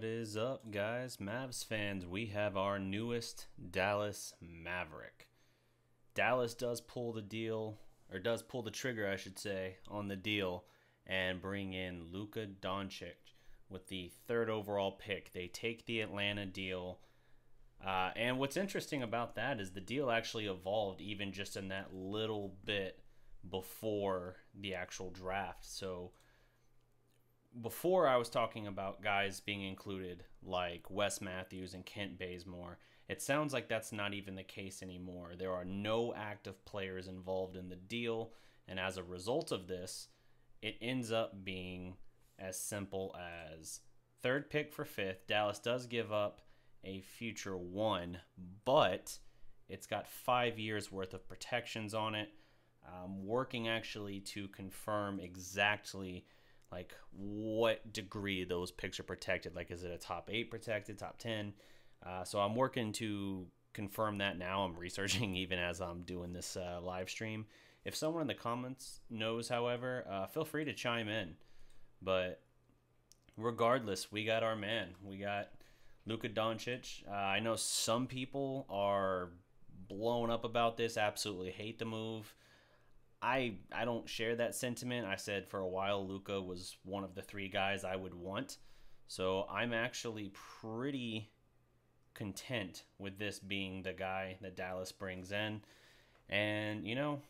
What is up, guys? Mavs fans, we have our newest Dallas Maverick. Dallas does pull the deal, or does pull the trigger, I should say, on the deal and bring in Luka Doncic with the third overall pick. They take the Atlanta deal. And what's interesting about that is the deal actually evolved even just in that little bit before the actual draft. So before I was talking about guys being included like Wes Matthews and Kent Bazemore. It sounds like that's not even the case anymore. There are no active players involved in the deal, and as a result of this, it ends up being as simple as third pick for fifth. Dallas does give up a future one, but it's got 5 years worth of protections on it. Working actually to confirm exactly like what degree those picks are protected. Like, is it a top 8 protected, top 10? So I'm working to confirm that now. I'm researching even as I'm doing this live stream. If someone in the comments knows, however, feel free to chime in. But regardless, we got our man. We got Luka Doncic. I know some people are blown up about this, absolutely hate the move. I don't share that sentiment. I said for a while Luka was one of the 3 guys I would want. So I'm actually pretty content with this being the guy that Dallas brings in. And, you know,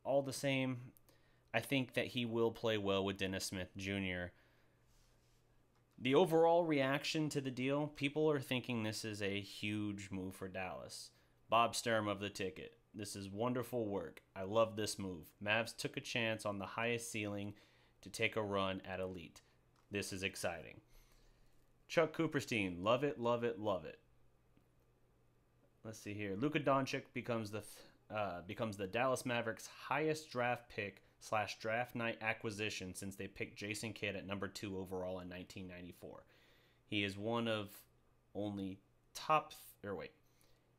all the same, I think that he will play well with Dennis Smith Jr. The overall reaction to the deal, people are thinking this is a huge move for Dallas. Bob Sturm of the Ticket. This is wonderful work. I love this move. Mavs took a chance on the highest ceiling to take a run at elite. This is exciting. Chuck Cooperstein, love it, love it, love it. Let's see here. Luka Doncic becomes the Dallas Mavericks' highest draft pick / draft night acquisition since they picked Jason Kidd at number 2 overall in 1994. He is one of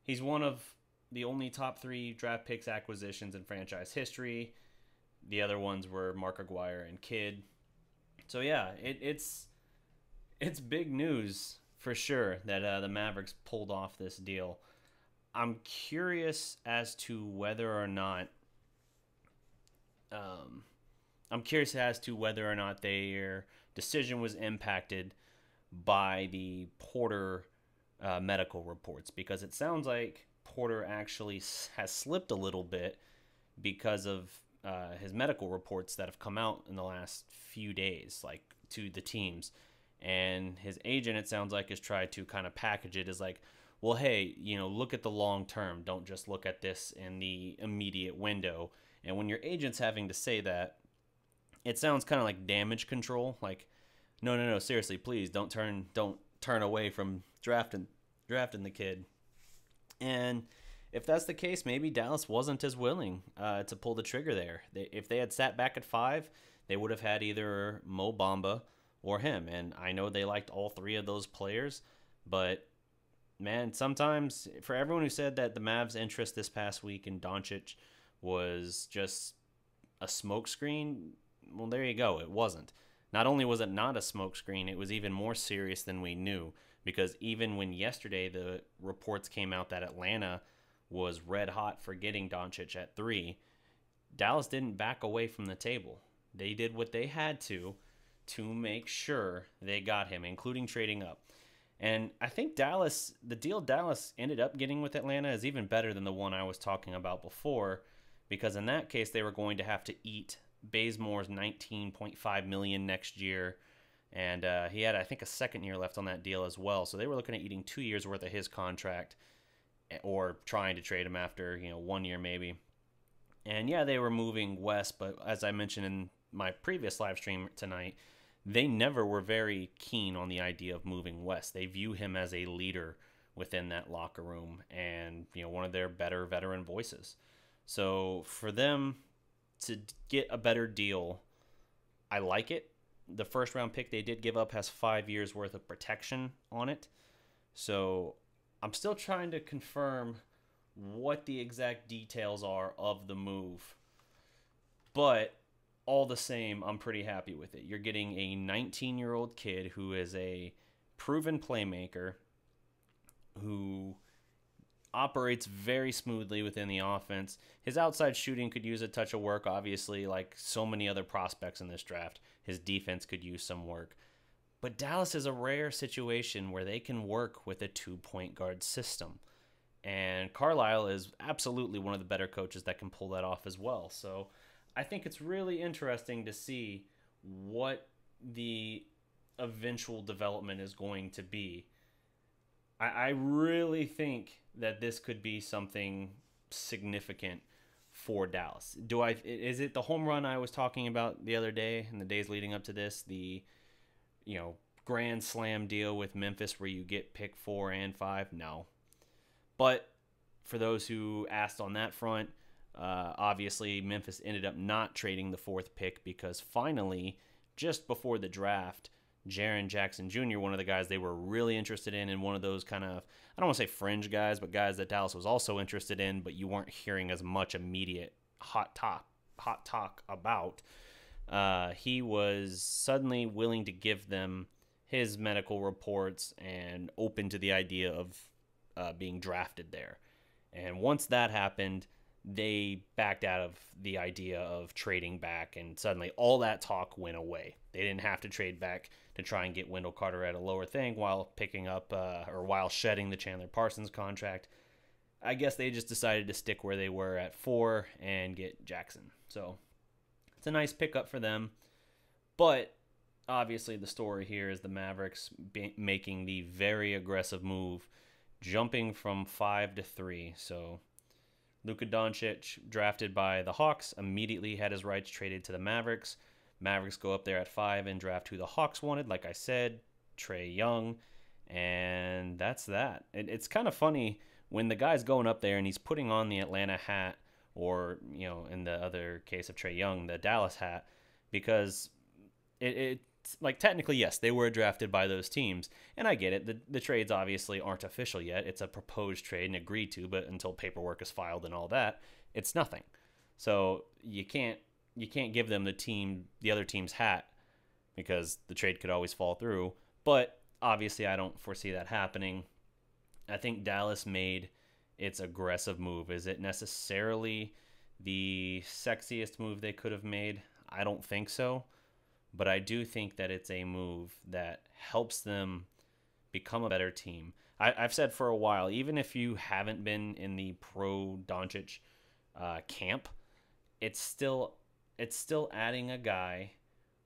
He's one of the only top 3 draft picks acquisitions in franchise history. The other ones were Mark Aguirre and Kidd. So yeah, it's big news for sure that the Mavericks pulled off this deal. I'm curious as to whether or not their decision was impacted by the Porter medical reports, because it sounds like Porter actually has slipped a little bit because of his medical reports that have come out in the last few days, like to the teams. And his agent, it sounds like, has tried to kind of package it as like, well, hey, you know, look at the long term. Don't just look at this in the immediate window. And when your agent's having to say that, it sounds kind of like damage control. Like, no, seriously, please don't turn away from drafting the kid. And if that's the case, maybe Dallas wasn't as willing to pull the trigger there. If they had sat back at 5, they would have had either Mo Bamba or him. And I know they liked all 3 of those players. But, man, sometimes for everyone who said that the Mavs' interest this past week in Doncic was just a smokescreen, well, there you go. It wasn't. Not only was it not a smokescreen, it was even more serious than we knew. Because even when yesterday the reports came out that Atlanta was red hot for getting Doncic at 3, Dallas didn't back away from the table. They did what they had to make sure they got him, including trading up. And I think the deal Dallas ended up getting with Atlanta is even better than the one I was talking about before, because in that case they were going to have to eat Bazemore's $19.5 million next year. And he had, I think, a second year left on that deal as well. So they were looking at eating 2 years worth of his contract, or trying to trade him after, 1 year maybe. And yeah, they were moving west, but as I mentioned in my previous live stream tonight, they never were very keen on the idea of moving west. They view him as a leader within that locker room and, one of their better veteran voices. So for them to get a better deal, I like it. The first round pick they did give up has 5 years worth of protection on it. So I'm still trying to confirm what the exact details are of the move. But all the same, I'm pretty happy with it. You're getting a 19-year-old kid who is a proven playmaker who operates very smoothly within the offense. His outside shooting could use a touch of work, obviously, like so many other prospects in this draft. His defense could use some work. But Dallas is a rare situation where they can work with a two-point guard system. And Carlisle is absolutely one of the better coaches that can pull that off as well. So I think it's really interesting to see what the eventual development is going to be. I really think that this could be something significant for Dallas. Is it the home run I was talking about the other day in the days leading up to this, the grand slam deal with Memphis where you get pick 4 and 5? No. But for those who asked on that front, obviously Memphis ended up not trading the 4th pick because finally, just before the draft, Jaren Jackson Jr., one of the guys they were really interested in, and one of those kind of, I don't want to say fringe guys, but guys that Dallas was also interested in, but you weren't hearing as much immediate hot talk about. He was suddenly willing to give them his medical reports and open to the idea of being drafted there. And once that happened, they backed out of the idea of trading back, and suddenly all that talk went away. They didn't have to trade back to try and get Wendell Carter at a lower thing while picking up or while shedding the Chandler Parsons contract. I guess they just decided to stick where they were at 4 and get Jackson. So it's a nice pickup for them. But obviously the story here is the Mavericks making the very aggressive move, jumping from 5 to 3. So Luka Doncic, drafted by the Hawks, immediately had his rights traded to the Mavericks. Mavericks go up there at 5 and draft who the Hawks wanted. Like I said, Trae Young. And that's that. It's kind of funny when the guy's going up there and he's putting on the Atlanta hat, or, in the other case of Trae Young, the Dallas hat, because it's like technically, yes, they were drafted by those teams. And I get it. The trades obviously aren't official yet. It's a proposed trade and agreed to, but until paperwork is filed and all that, it's nothing. So you can't give them the other team's hat, because the trade could always fall through. But obviously I don't foresee that happening. I think Dallas made its aggressive move. Is it necessarily the sexiest move they could have made? I don't think so. But I do think that it's a move that helps them become a better team. I've said for a while, even if you haven't been in the pro Doncic camp, it's still adding a guy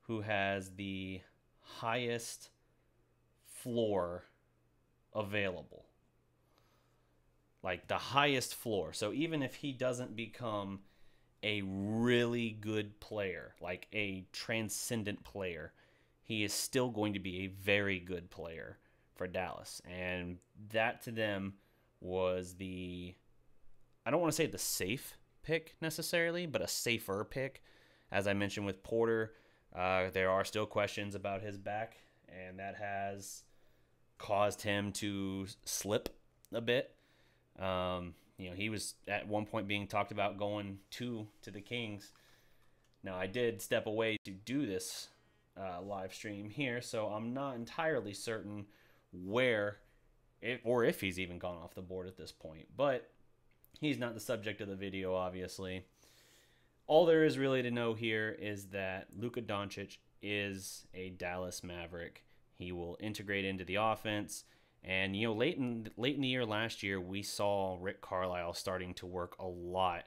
who has the highest floor available. Like the highest floor. So even if he doesn't become a really good player, like a transcendent player, he is still going to be a very good player for Dallas. And that to them was I don't want to say the safe pick necessarily, but a safer pick. As I mentioned with Porter, there are still questions about his back, and that has caused him to slip a bit. He was at one point being talked about going to the Kings. Now, I did step away to do this live stream here, so I'm not entirely certain where or if he's even gone off the board at this point. But he's not the subject of the video, obviously. All there is really to know here is that Luka Doncic is a Dallas Maverick. He will integrate into the offense. And, late in the year last year, we saw Rick Carlisle starting to work a lot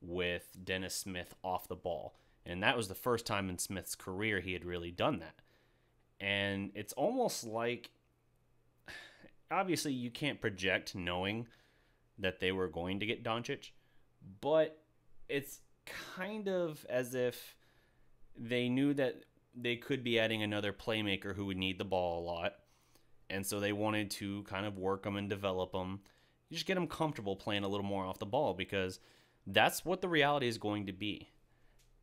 with Dennis Smith off the ball. And that was the first time in Smith's career he had really done that. And it's almost like, obviously you can't project knowing that they were going to get Doncic, but it's kind of as if they knew that they could be adding another playmaker who would need the ball a lot. And so they wanted to kind of work them and develop them. You just get them comfortable playing a little more off the ball, because that's what the reality is going to be.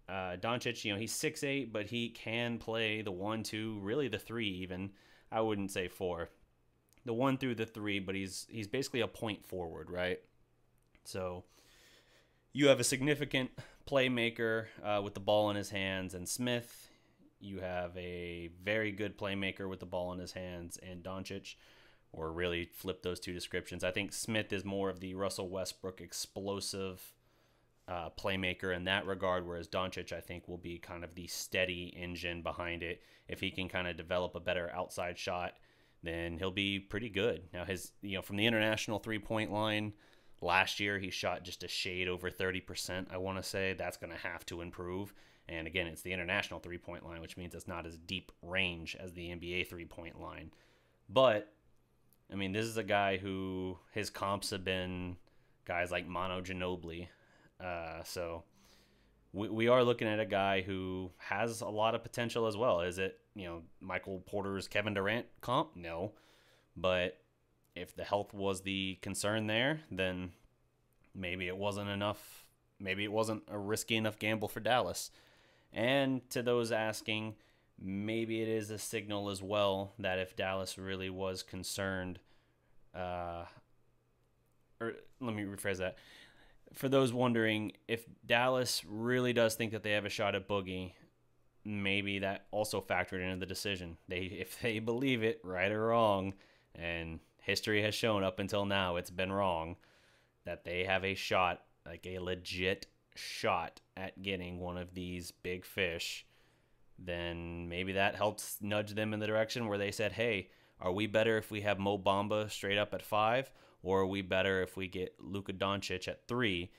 Doncic, he's 6'8", but he can play the 1, 2, really the 3 even. I wouldn't say 4. The 1 through the 3, but he's basically a point forward, right? So you have a significant playmaker with the ball in his hands, and Smith, you have a very good playmaker with the ball in his hands and Doncic, or really flip those two descriptions. I think Smith is more of the Russell Westbrook explosive playmaker in that regard, whereas Doncic, I think, will be kind of the steady engine behind it. If he can kind of develop a better outside shot, then he'll be pretty good. Now, from the international three-point line, last year he shot just a shade over 30%, I want to say. That's going to have to improve. And again, it's the international three-point line, which means it's not as deep range as the NBA three-point line. But, I mean, this is a guy who his comps have been guys like Manu Ginobili. So we are looking at a guy who has a lot of potential as well. Is it, Michael Porter's Kevin Durant comp? No. But if the health was the concern there, then maybe it wasn't enough. Maybe it wasn't a risky enough gamble for Dallas. And to those asking, maybe it is a signal as well that if Dallas really was concerned, or let me rephrase that. For those wondering, if Dallas really does think that they have a shot at Boogie, maybe that also factored into the decision. If they believe it, right or wrong, and history has shown up until now it's been wrong, that they have a shot, like a legit shot at getting one of these big fish, then maybe that helps nudge them in the direction where they said, hey, are we better if we have Mo Bamba straight up at 5? Or are we better if we get Luka Doncic at 3,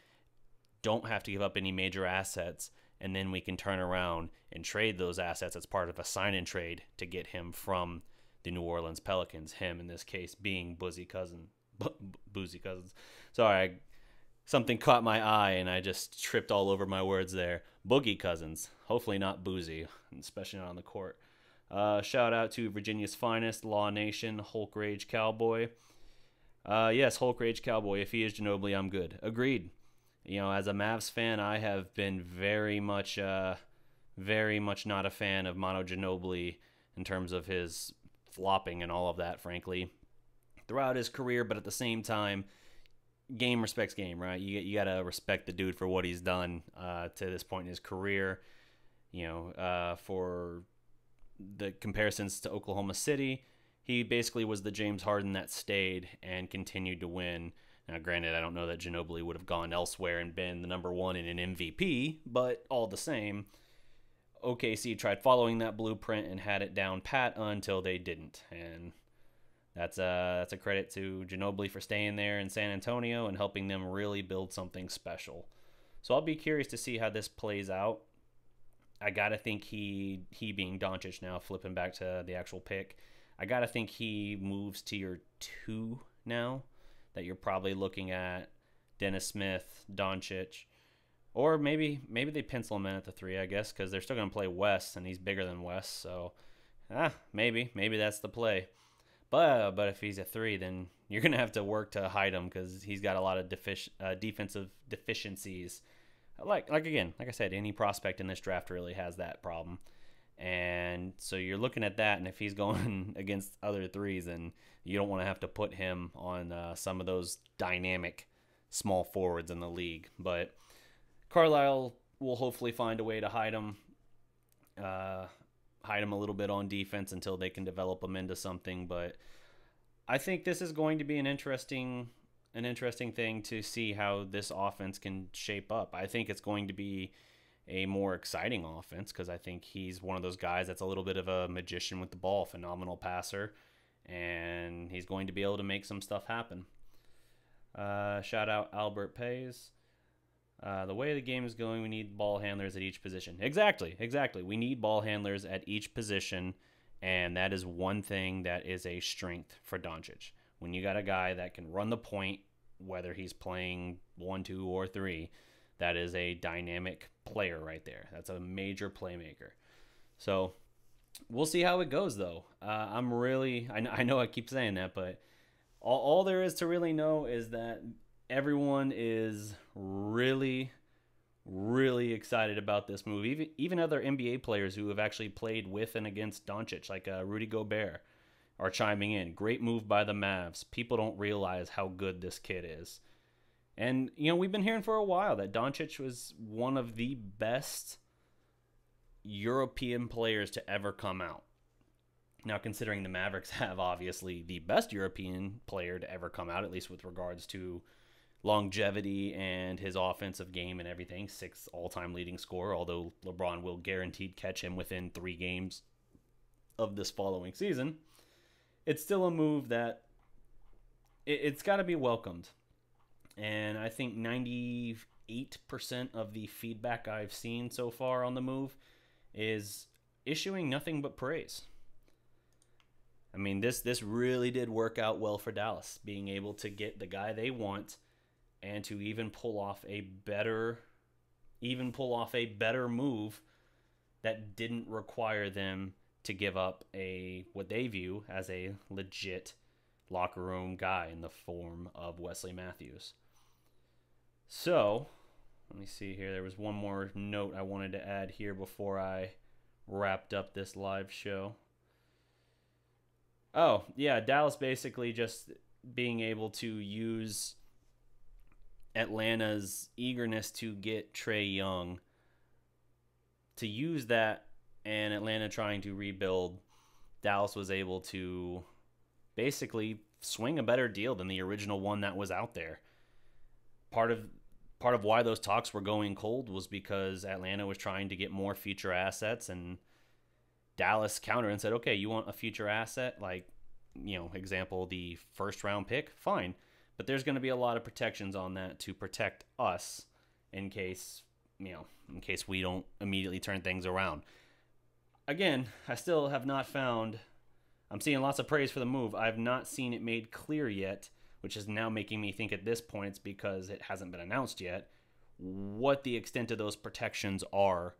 don't have to give up any major assets, and then we can turn around and trade those assets as part of a sign-and trade to get him from the New Orleans Pelicans, him in this case being Boozy Cousins. Sorry, something caught my eye and I just tripped all over my words there. Boogie Cousins, hopefully not Boozy, especially not on the court. Shout out to Virginia's finest, Law Nation, Hulk Rage Cowboy. Yes, Hulk Rage Cowboy. If he is Ginobili, I'm good. Agreed. As a Mavs fan, I have been very much not a fan of Manu Ginobili in terms of his flopping and all of that, frankly, throughout his career. But at the same time, game respects game, right? You got to respect the dude for what he's done to this point in his career. For the comparisons to Oklahoma City, he basically was the James Harden that stayed and continued to win. Now, granted, I don't know that Ginobili would have gone elsewhere and been the number one in an MVP, but all the same, OKC tried following that blueprint and had it down pat until they didn't. And that's a credit to Ginobili for staying there in San Antonio and helping them really build something special. So I'll be curious to see how this plays out. I got to think he being Doncic now, flipping back to the actual pick, I got to think he moves to your 2 now, that you're probably looking at Dennis Smith, Doncic, or maybe they pencil him in at the 3, I guess, because they're still going to play West, and he's bigger than West, so maybe that's the play. But if he's a 3, then you're going to have to work to hide him because he's got a lot of defensive deficiencies. Like I said, any prospect in this draft really has that problem. And so you're looking at that, and if he's going against other 3s, then you don't want to have to put him on some of those dynamic small forwards in the league. But Carlisle will hopefully find a way to hide him a little bit on defense until they can develop him into something. But I think this is going to be an interesting thing to see how this offense can shape up. I think it's going to be a more exciting offense because I think he's one of those guys that's a little bit of a magician with the ball, phenomenal passer, and he's going to be able to make some stuff happen. Shout out Albert Pays. The way the game is going, we need ball handlers at each position. Exactly. We need ball handlers at each position, and that is one thing that is a strength for Doncic. When you got a guy that can run the point, whether he's playing 1, 2, or 3, that is a dynamic player right there. That's a major playmaker. So we'll see how it goes, though. I know I keep saying that, but all there is to really know is that everyone is really, really excited about this move. Even other NBA players who have actually played with and against Doncic, like Rudy Gobert, are chiming in. Great move by the Mavs. People don't realize how good this kid is. And, we've been hearing for a while that Doncic was one of the best European players to ever come out. Now, considering the Mavericks have obviously the best European player to ever come out, at least with regards to longevity and his offensive game and everything, 6th all-time leading scorer, although LeBron will guaranteed catch him within 3 games of this following season, it's still a move that it's got to be welcomed. And I think 98% of the feedback I've seen so far on the move is issuing nothing but praise. I mean, this really did work out well for Dallas, being able to get the guy they want and to even pull off a better move that didn't require them to give up what they view as a legit locker room guy in the form of Wesley Matthews. So, let me see here. There was one more note I wanted to add here before I wrapped up this live show. Oh, yeah, Dallas basically just being able to use Atlanta's eagerness to get Trae Young, to use that, and Atlanta trying to rebuild, Dallas was able to basically swing a better deal than the original one that was out there. Part of why those talks were going cold was because Atlanta was trying to get more future assets, and Dallas countered and said, okay, you want a future asset? Like, example, the 1st round pick? Fine. But there's going to be a lot of protections on that to protect us in case we don't immediately turn things around. Again, I still have not found, I'm seeing lots of praise for the move. I've not seen it made clear yet, which is now making me think at this point it's because it hasn't been announced yet, what the extent of those protections are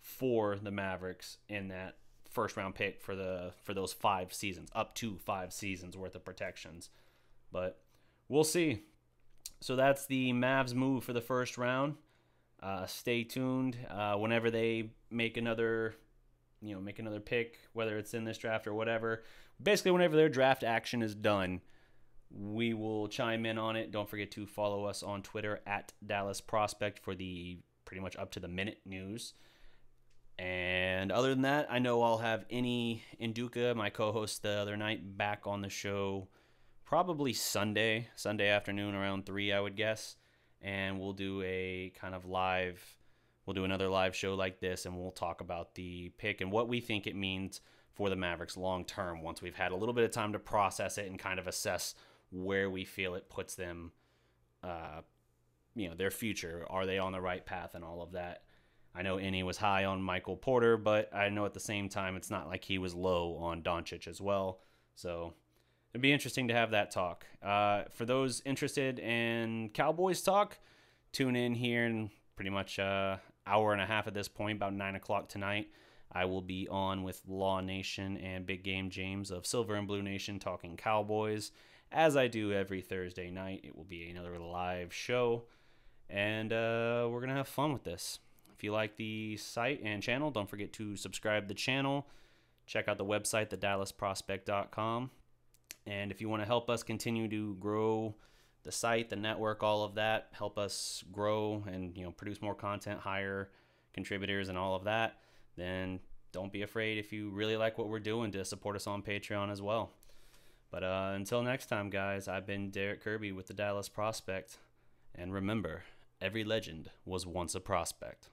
for the Mavericks in that 1st round pick for those 5 seasons, up to 5 seasons worth of protections. But we'll see. So that's the Mavs move for the 1st round. Stay tuned. Whenever they make another pick, whether it's in this draft or whatever, basically whenever their draft action is done, we will chime in on it. Don't forget to follow us on Twitter at Dallas Prospect for the pretty much up to the minute news. And other than that, I know I'll have Induka, my co-host the other night, back on the show probably Sunday afternoon around 3, I would guess. And we'll do another live show like this, and we'll talk about the pick and what we think it means for the Mavericks long term once we've had a little bit of time to process it and kind of assess where we feel it puts them, their future. Are they on the right path and all of that? I know Innie was high on Michael Porter, but I know at the same time it's not like he was low on Doncic as well. So it'd be interesting to have that talk. For those interested in Cowboys talk, tune in here in pretty much hour and a half at this point, about 9 o'clock tonight. I will be on with Law Nation and Big Game James of Silver and Blue Nation talking Cowboys. As I do every Thursday night, it will be another live show, and we're going to have fun with this. If you like the site and channel, don't forget to subscribe to the channel. Check out the website, thedallasprospect.com. And if you want to help us continue to grow the site, the network, all of that, help us grow and produce more content, hire contributors and all of that, then don't be afraid, if you really like what we're doing, to support us on Patreon as well. But until next time, guys, I've been Darreck Kirby with the Dallas Prospect. And remember, every legend was once a prospect.